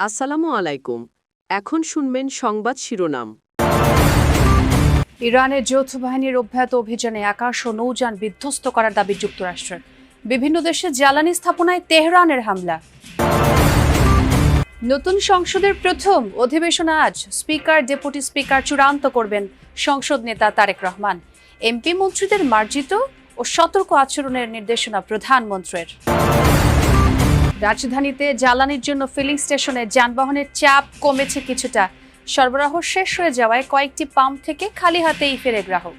আসসালামু আলাইকুম। এখন শুনবেন সংবাদ শিরোনাম। ইরানের যৌথ বাহিনীর অব্যাহত অভিযানে আকাশ ও নৌযান বিধ্বস্ত করার দাবি যুক্তরাষ্ট্রের। বিভিন্ন দেশে জ্বালানি স্থাপনায় তেহরানের হামলা। নতুন সংসদের প্রথম অধিবেশন আজ। স্পিকার ডেপুটি স্পিকার চূড়ান্ত করবেন সংসদ নেতা তারেক রহমান। এমপি মন্ত্রীদের মার্জিত ও সতর্ক আচরণের নির্দেশনা প্রধানমন্ত্রীর। রাজধানীতে জ্বালানির জন্য ফিলিং স্টেশনে যানবাহনের চাপ কমেছে কিছুটা। সরবরাহ শেষ হয়ে যাওয়ায় কয়েকটি পাম্প থেকে খালি হাতেই ফেরে গ্রাহক।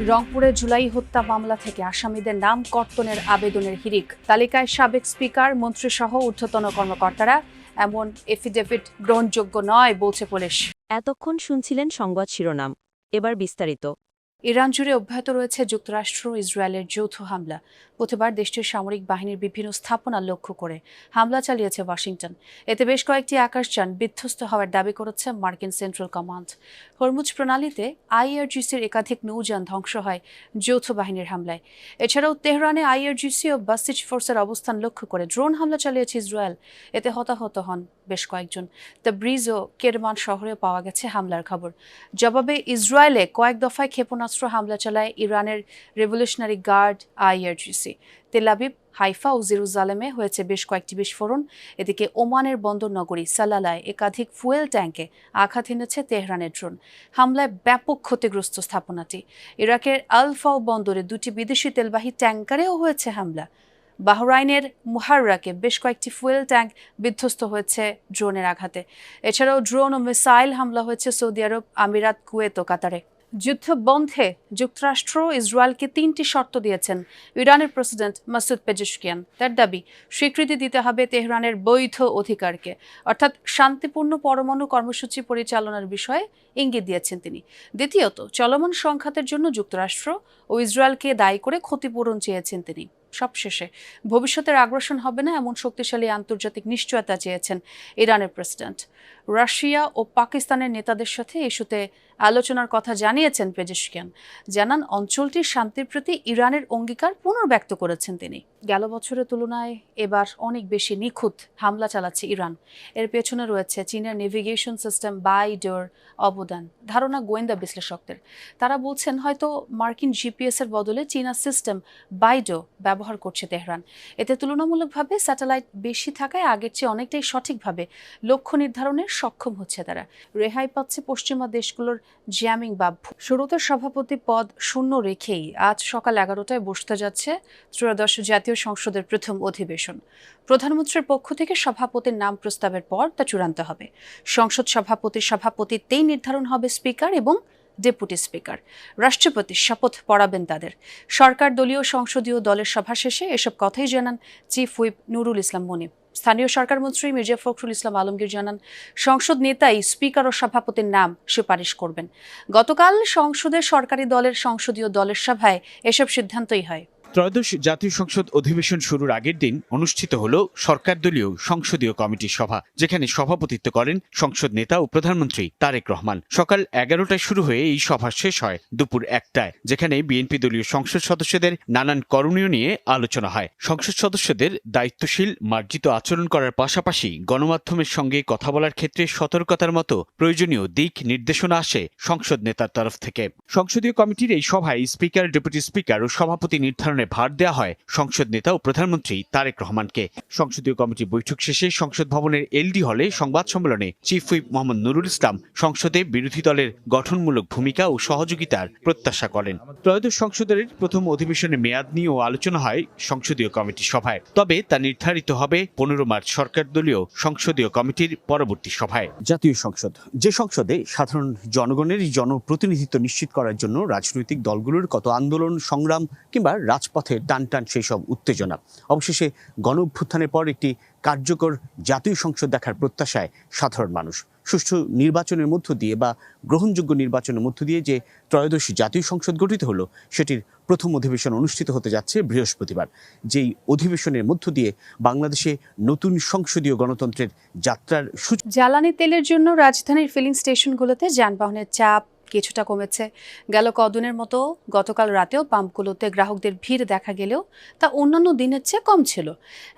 রংপুরে জুলাই হত্যা মামলা থেকে আসামিদের নাম কর্তনের আবেদনের হিড়িক। তালিকায় সাবেক স্পিকার, মন্ত্রীসহ ঊর্ধ্বতন কর্মকর্তারা। এমন এফিডেভিট গ্রহণযোগ্য নয় বলছে পুলিশ। এতক্ষণ শুনছিলেন সংবাদ শিরোনাম, এবার বিস্তারিত। ইরান জুড়ে অব্যাহত রয়েছে যুক্তরাষ্ট্র ইসরায়েলের যৌথ হামলা। প্রতিবার দেশটির সামরিক বাহিনীর বিভিন্ন স্থাপনা লক্ষ্য করে হামলা চালিয়েছে ওয়াশিংটন। এতে বেশ কয়েকটি আকাশযান বিধ্বস্ত হওয়ার দাবি করেছে মার্কিন সেন্ট্রাল কমান্ড। হরমুজ প্রণালীতে আইআরজিসির একাধিক নৌযান ধ্বংস হয় যৌথ বাহিনীর হামলায়। এছাড়াও তেহরানে আইআরজিসি ও বাসিজ ফোর্সের অবস্থান লক্ষ্য করে ড্রোন হামলা চালিয়েছে ইসরায়েল। এতে হতাহত হন বেশ কয়েকজন। তাবরিজ ও কেরমান শহরেও পাওয়া গেছে হামলার খবর। জবাবে ইসরায়েলে কয়েক দফায় ক্ষেপণাস্ত্র হামলা চালায় ইরানের revolutionary guard IRGC. Tel Aviv, Haifa ও জেরুজালেমে হয়েছে বেশ কয়েকটি বিস্ফোরণ। এদিকে ওমানের বন্দর নগরী সালালায় একাধিক ফুয়েল ট্যাঙ্কে আঘাত এনেছে তেহরানের ড্রোন। হামলায় ব্যাপক ক্ষতিগ্রস্ত স্থাপনাটি। ইরাকের আল-ফাও বন্দরে দুটি বিদেশি তেলবাহী ট্যাঙ্কারেও হয়েছে হামলা। বাহরাইনের মুহাররাকে বেশ কয়েকটি ফুয়েল ট্যাঙ্ক বিধ্বস্ত হয়েছে ড্রোনের আঘাতে। এছাড়াও ড্রোন ও মিসাইল হামলা হয়েছে সৌদি আরব, আমিরাত, কুয়েত ও কাতারে। যুদ্ধ বন্ধে যুক্তরাষ্ট্র ইসরায়েলকে 3টি শর্ত দিয়েছেন ইরানের প্রেসিডেন্ট মাসুদ পেজেশকিয়ান। তার দাবি, স্বীকৃতি দিতে হবে তেহরানের বৈধ অধিকারকে, অর্থাৎ শান্তিপূর্ণ পরমাণু কর্মসূচি পরিচালনার বিষয়ে ইঙ্গিত দিয়েছেন তিনি। দ্বিতীয়ত, চলমান সংঘাতের জন্য যুক্তরাষ্ট্র ও ইসরায়েলকে দায়ী করে ক্ষতিপূরণ চেয়েছেন তিনি। সবশেষে, ভবিষ্যতের আগ্রাসন হবে না এমন শক্তিশালী আন্তর্জাতিক নিশ্চয়তা চেয়েছেন ইরানের প্রেসিডেন্ট। রাশিয়া ও পাকিস্তানের নেতাদের সাথে ইস্যুতে আলোচনার কথা জানিয়েছেন পেজেশকিয়ান। জানান, অঞ্চলটির শান্তির প্রতি ইরানের অঙ্গীকার পুনর্ব্যক্ত করেছেন তিনি। গেল বছরের তুলনায় এবার অনেক বেশি নিখুঁত হামলা চালাচ্ছে ইরান। এর পেছনে রয়েছে চীনের নেভিগেশন সিস্টেম বাইডোর অবদান। ধারণা গোয়েন্দা বিশ্লেষকদের। তারা বলছেন, হয়তো মার্কিন জিপিএস এর বদলে চীনা সিস্টেম বাইডো ব্যবহার করছে তেহরান। এতে তুলনামূলকভাবে স্যাটেলাইট বেশি থাকায় আগের চেয়ে অনেকটাই সঠিকভাবে লক্ষ্য নির্ধারণে সক্ষম হচ্ছে তারা। রেহাই পাচ্ছে পশ্চিমা দেশগুলোর জ্যামিং বা শুরুতে সভাপতি পদ শূন্য রেখেই আজ সকাল 11টায় বসতে যাচ্ছে ত্রয়োদশ জাতীয় সংসদের প্রথম অধিবেশন। প্রধানমন্ত্রীর পক্ষ থেকে সভাপতির নাম প্রস্তাবের পর তা চূড়ান্ত হবে। সংসদ সভাপতির সভাপতিত্বেই নির্ধারণ হবে স্পিকার এবং ডেপুটি স্পিকার। রাষ্ট্রপতি শপথ পড়াবেন তাদের। সরকার দলীয় সংসদীয় দলের সভা শেষে এসব কথাই জানান চিফ হুইপ নুরুল ইসলাম মনিব। স্থানীয় সরকার মন্ত্রী মির্জা ফখরুল ইসলাম আলমগীর জানান, সংসদ নেতাই স্পিকার ও সভাপতির নাম সুপারিশ করবেন। গতকাল সংসদের সরকারি দলের সংসদীয় দলের সভায় এসব সিদ্ধান্তই হয়। ত্রয়োদশ জাতীয় সংসদ অধিবেশন শুরুর আগের দিন অনুষ্ঠিত হল সরকার দলীয় সংসদীয় কমিটির সভা, যেখানে সভাপতিত্ব করেন সংসদ নেতা ও প্রধানমন্ত্রী তারেক রহমান। সকাল 11টায় শুরু হয়ে এই সভা শেষ হয় দুপুর 1টায়, যেখানে বিএনপি দলীয় সংসদ সদস্যদের নানান করণীয় নিয়ে আলোচনা হয়। সংসদ সদস্যদের দায়িত্বশীল মার্জিত আচরণ করার পাশাপাশি গণমাধ্যমের সঙ্গে কথা বলার ক্ষেত্রে সতর্কতার মতো প্রয়োজনীয় দিক নির্দেশনা আসে সংসদ নেতার তরফ থেকে। সংসদীয় কমিটির এই সভায় স্পিকার, ডেপুটি স্পিকার ও সভাপতি নির্ধারণে ভার দেওয়া হয় সংসদ নেতা ও প্রধানমন্ত্রী তারেক রহমানকে। সংসদীয় কমিটি বৈঠক শেষে সংসদ ভবনের এলডি হলে সংবাদ সম্মেলনে চিফ হুইপ মোহাম্মদ নুরুল ইসলাম সংসদে বিরোধী দলের গঠনমূলক ভূমিকা ও সহযোগিতার প্রত্যাশা করেন। ত্রয়োদশ সংসদের প্রথম অধিবেশনের মেয়াদ নিয়েও আলোচনা হয় সংসদীয় কমিটির সভায়, তবে তা নির্ধারিত হবে 15 মার্চ সরকার দলীয় সংসদীয় কমিটির পরবর্তী সভায়। জাতীয় সংসদ, যে সংসদে সাধারণ জনগণের জনপ্রতিনিধিত্ব নিশ্চিত করার জন্য রাজনৈতিক দলগুলোর কত আন্দোলন, সংগ্রাম কিংবা রাজপথে টান টান সেই সব উত্তেজনা, অবশেষে গণ অভ্যুত্থানের পর একটি কার্যকর জাতীয় সংসদ দেখার প্রত্যাশায় সাধারণ মানুষ। সুষ্ঠু নির্বাচনের মধ্য দিয়ে বা গ্রহণযোগ্য নির্বাচনের মধ্য দিয়ে যে ত্রয়োদশ জাতীয় সংসদ গঠিত হলো, সেটির প্রথম অধিবেশন অনুষ্ঠিত হতে যাচ্ছে বৃহস্পতিবার। যেই অধিবেশনের মধ্য দিয়ে বাংলাদেশে নতুন সংসদীয় গণতন্ত্রের যাত্রার জ্বালানি তেলের জন্য রাজধানীর ফিলিং স্টেশনগুলোতে যানবাহনের চাপ কিছুটা কমেছে। গেল কদিনের মতো গতকাল রাতেও পাম্পগুলোতে গ্রাহকদের ভিড় দেখা গেলেও তা অন্যান্য দিনের চেয়ে কম ছিল।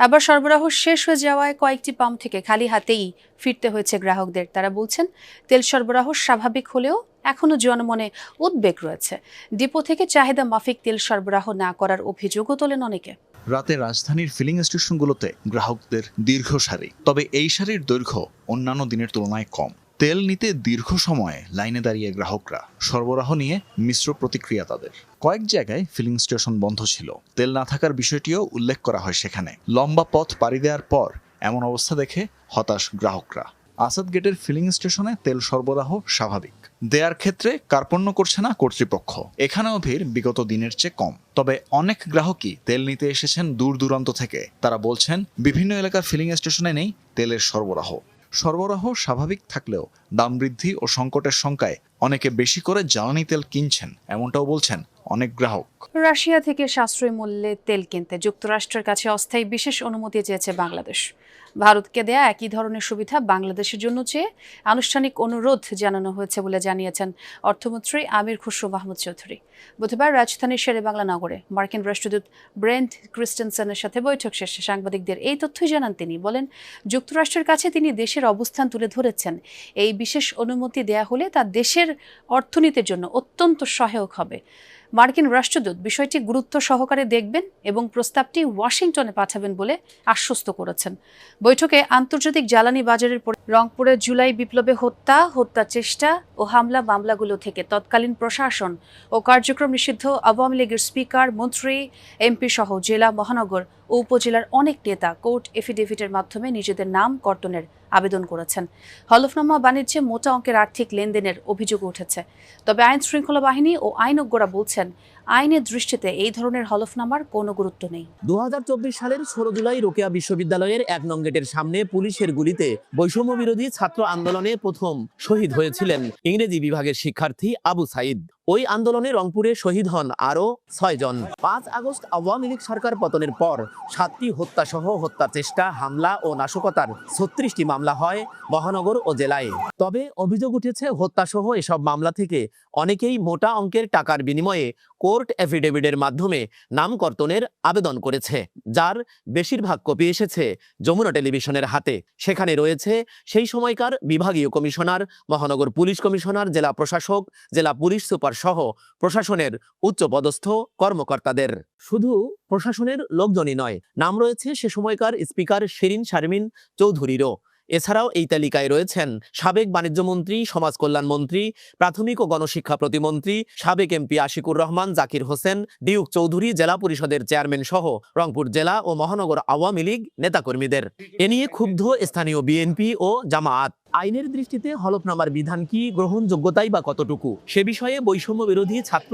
আবার সরবরাহ শেষ হয়ে যাওয়ায় কয়েকটি পাম্প থেকে খালি হাতেই ফিরতে হয়েছে গ্রাহকদের। তারা বলছেন, তেল সরবরাহ স্বাভাবিক হলেও এখনও জনমনে উদ্বেগ রয়েছে। ডিপো থেকে চাহিদা মাফিক তেল সরবরাহ না করার অভিযোগও তোলেন অনেকে। রাতে রাজধানীর ফিলিং স্টেশনগুলোতে গ্রাহকদের দীর্ঘ সারি, তবে এই সারির দৈর্ঘ্য অন্যান্য দিনের তুলনায় কম। তেল নিতে দীর্ঘ সময়ে লাইনে দাঁড়িয়ে গ্রাহকরা, সরবরাহ নিয়ে মিশ্র প্রতিক্রিয়া তাদের। কয়েক জায়গায় ফিলিং স্টেশন বন্ধ ছিল, তেল না থাকার বিষয়টিও উল্লেখ করা হয় সেখানে। লম্বা পথ পাড়ি দেওয়ার পর এমন অবস্থা দেখে হতাশ গ্রাহকরা। আসাদ গেটের ফিলিং স্টেশনে তেল সরবরাহ স্বাভাবিক, দেয়ার ক্ষেত্রে কার্পণ্য করছে না কর্তৃপক্ষ। এখানেও ভিড় বিগত দিনের চেয়ে কম, তবে অনেক গ্রাহকই তেল নিতে এসেছেন দূর দূরান্ত থেকে। তারা বলছেন, বিভিন্ন এলাকার ফিলিং স্টেশনে নেই তেলের সরবরাহ স্বাভাবিক থাকলেও দাম বৃদ্ধি ও সংকটের শঙ্কায় অনেকে বেশি করে জ্বালানি তেল কিনছেন, এমনটাও বলছেন অনেক গ্রাহক। রাশিয়া থেকে সাশ্রয়ী মূল্যে তেল কিনতে যুক্তরাষ্ট্রের কাছে অস্থায়ী বিশেষ অনুমতি চেয়েছে বাংলাদেশ। ভারতকে দেয়া একই ধরনের সুবিধা বাংলাদেশের জন্য চেয়ে আনুষ্ঠানিক অনুরোধ জানানো হয়েছে বলে জানিয়েছেন অর্থমন্ত্রী আমির খুসরো মাহমুদ চৌধুরী। বুধবার রাজধানীর শেরেবাংলা নগরে মার্কিন রাষ্ট্রদূত ব্রেন্ট ক্রিস্টেনসেনের সাথে বৈঠক শেষে সাংবাদিকদের এই তথ্যই জানান তিনি। বলেন, যুক্তরাষ্ট্রের কাছে তিনি দেশের অবস্থান তুলে ধরেছেন। এই বিশেষ অনুমতি দেয়া হলে তা দেশের অর্থনীতির জন্য অত্যন্ত সহায়ক হবে। মার্কিন রাষ্ট্রদূত বিষয়টি গুরুত্ব সহকারে দেখবেন এবং প্রস্তাবটি ওয়াশিংটনে পাঠাবেন বলে আশ্বস্ত করেছেন। বৈঠকে আন্তর্জাতিক জ্বালানি বাজারের রংপুরের জুলাই বিপ্লবে হত্যা চেষ্টা ও হামলা মামলাগুলো থেকে তৎকালীন প্রশাসন ও কার্যক্রম নিষিদ্ধ আওয়ামী লীগের স্পিকার, মন্ত্রী, এমপি সহ জেলা, মহানগর ও উপজেলার অনেক নেতা কোর্ট এফিডেভিটের মাধ্যমে নিজেদের নাম কর্তনের আবেদন করেছেন। হলফনামা বাণিজ্যে মোটা অঙ্কের আর্থিক লেনদেনের অভিযোগ উঠেছে। তবে আইন শৃঙ্খলা বাহিনী ও আইনজ্ঞরা বলছেন, আইনের দৃষ্টিতে এই ধরনের হলফনামার কোনো গুরুত্ব নেই। 2024 সালের 16 জুলাই রোকেয়া বিশ্ববিদ্যালয়ের 1 নং গেটের সামনে পুলিশের গুলিতে বৈষম্য বিরোধী ছাত্র আন্দোলনে প্রথম শহীদ হয়েছিলেন ইংরেজি বিভাগের শিক্ষার্থী আবু সাইদ। ওই আন্দোলনে রংপুরে শহীদ হন আরও 6 জন। 5 আগস্ট আওয়ামী লীগ সরকার পতনের পর 7টি হত্যাসহ হত্যা চেষ্টা, হামলা ও নাশকতার 36টি মামলা হয় মহানগর ও জেলায়। তবে অভিযোগ উঠেছে, হত্যাসহ এসব মামলা থেকে অনেকেই মোটা অঙ্কের টাকার বিনিময়ে কোর্ট এফিডেভিটের মাধ্যমে নাম কর্তনের আবেদন করেছে, যার বেশিরভাগ কপি এসেছে যমুনা টেলিভিশনের হাতে। সেখানে রয়েছে সেই সময়কার বিভাগীয় কমিশনার, মহানগর পুলিশ কমিশনার, জেলা প্রশাসক, জেলা পুলিশ সুপার সহ প্রশাসনের উচ্চপদস্থ কর্মকর্তাদের। শুধু প্রশাসনের লোকজনই নয়, নাম রয়েছে সে সময়কার স্পিকার শিরিন শারমিন চৌধুরীরও। এছাড়াও এই তালিকায় রয়েছেন সাবেক বাণিজ্যমন্ত্রী, সমাজ কল্যাণ মন্ত্রী, প্রাথমিক ও গণশিক্ষা প্রতিমন্ত্রী, সাবেক এমপি আশিকুর রহমান, জাকির হোসেন, ডিউক চৌধুরী, জেলা পরিষদের চেয়ারম্যান সহ রংপুর জেলা ও মহানগর আওয়ামী লীগ নেতাকর্মীদের। এ নিয়ে ক্ষুব্ধ স্থানীয় বিএনপি ও জামায়াত। আইনের দৃষ্টিতে হলফনামার বিধান কি, গ্রহণযোগ্যতাই বা কতটুকু, সে বিষয়ে বৈষম্য বিরোধী ছাত্র